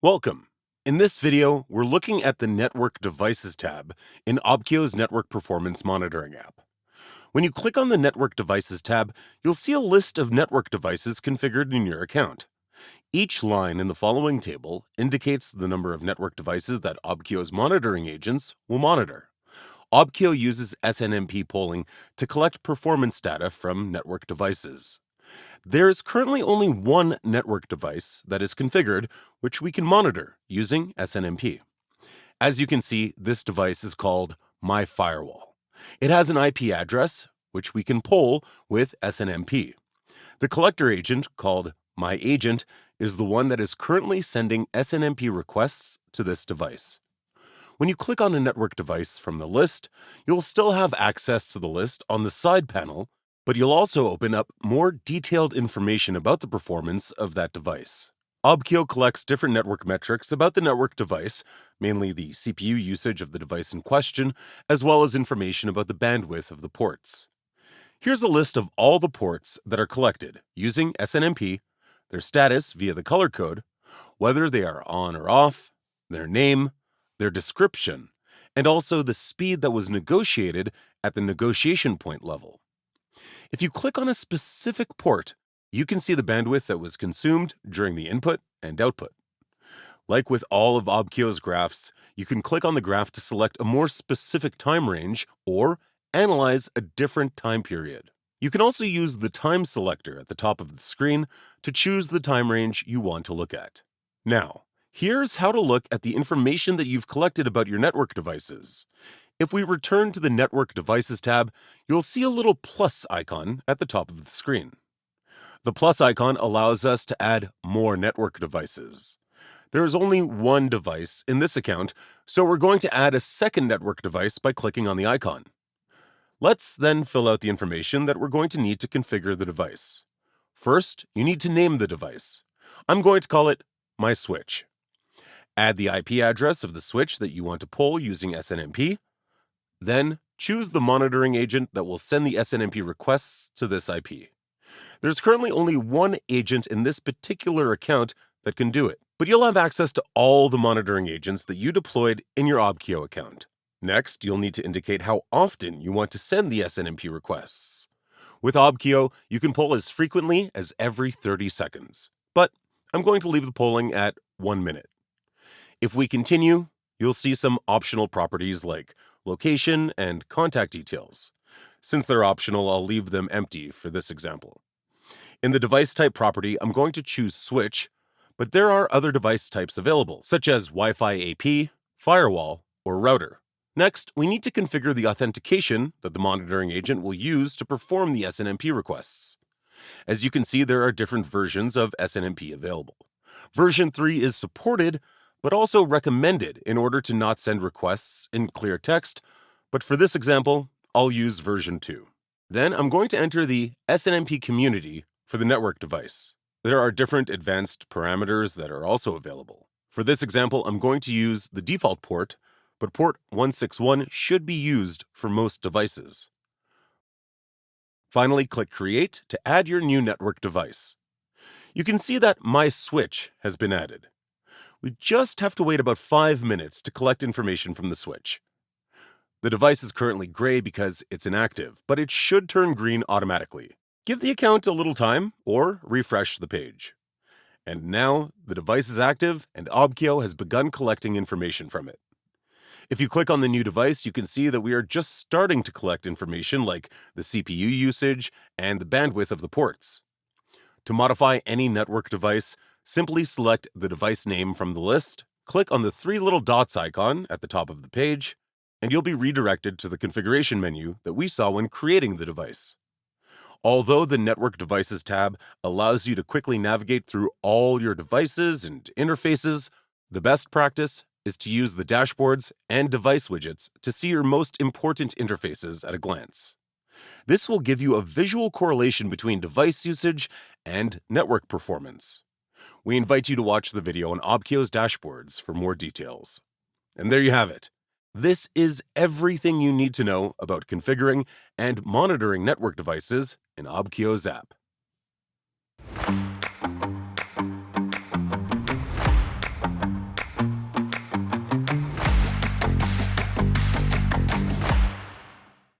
Welcome. In this video, we're looking at the Network Devices tab in Obkio's Network Performance Monitoring app. When you click on the Network Devices tab, you'll see a list of network devices configured in your account. Each line in the following table indicates the number of network devices that Obkio's monitoring agents will monitor. Obkio uses SNMP polling to collect performance data from network devices. There is currently only one network device that is configured, which we can monitor using SNMP. As you can see, this device is called My Firewall. It has an IP address, which we can poll with SNMP. The collector agent, called My Agent, is the one that is currently sending SNMP requests to this device. When you click on a network device from the list, you'll still have access to the list on the side panel, but you'll also open up more detailed information about the performance of that device. Obkio collects different network metrics about the network device, mainly the CPU usage of the device in question, as well as information about the bandwidth of the ports. Here's a list of all the ports that are collected using SNMP, their status via the color code, whether they are on or off, their name, their description, and also the speed that was negotiated at the negotiation point level. If you click on a specific port, you can see the bandwidth that was consumed during the input and output. Like with all of Obkio's graphs, you can click on the graph to select a more specific time range or analyze a different time period. You can also use the time selector at the top of the screen to choose the time range you want to look at. Now, here's how to look at the information that you've collected about your network devices. If we return to the Network Devices tab, you'll see a little plus icon at the top of the screen. The plus icon allows us to add more network devices. There is only one device in this account, so we're going to add a second network device by clicking on the icon. Let's then fill out the information that we're going to need to configure the device. First, you need to name the device. I'm going to call it My Switch. Add the IP address of the switch that you want to poll using SNMP. Then, choose the monitoring agent that will send the SNMP requests to this IP. There's currently only one agent in this particular account that can do it, but you'll have access to all the monitoring agents that you deployed in your Obkio account. Next, you'll need to indicate how often you want to send the SNMP requests. With Obkio, you can poll as frequently as every 30 seconds, but I'm going to leave the polling at 1 minute. If we continue, you'll see some optional properties like location and contact details. Since they're optional, I'll leave them empty for this example. In the device type property, I'm going to choose switch, but there are other device types available, such as Wi-Fi AP, firewall, or router. Next, we need to configure the authentication that the monitoring agent will use to perform the SNMP requests. As you can see, there are different versions of SNMP available. Version 3 is supported, but also recommended in order to not send requests in clear text, but for this example, I'll use version 2. Then I'm going to enter the SNMP community for the network device. There are different advanced parameters that are also available. For this example, I'm going to use the default port, but port 161 should be used for most devices. Finally, click Create to add your new network device. You can see that My Switch has been added. We just have to wait about 5 minutes to collect information from the switch. The device is currently gray because it's inactive, but it should turn green automatically. Give the account a little time or refresh the page. And now the device is active and Obkio has begun collecting information from it. If you click on the new device, you can see that we are just starting to collect information like the CPU usage and the bandwidth of the ports. To modify any network device, simply select the device name from the list, click on the 3 little dots icon at the top of the page, and you'll be redirected to the configuration menu that we saw when creating the device. Although the Network Devices tab allows you to quickly navigate through all your devices and interfaces, the best practice is to use the dashboards and device widgets to see your most important interfaces at a glance. This will give you a visual correlation between device usage and network performance. We invite you to watch the video on Obkio's dashboards for more details. And there you have it. This is everything you need to know about configuring and monitoring network devices in Obkio's app.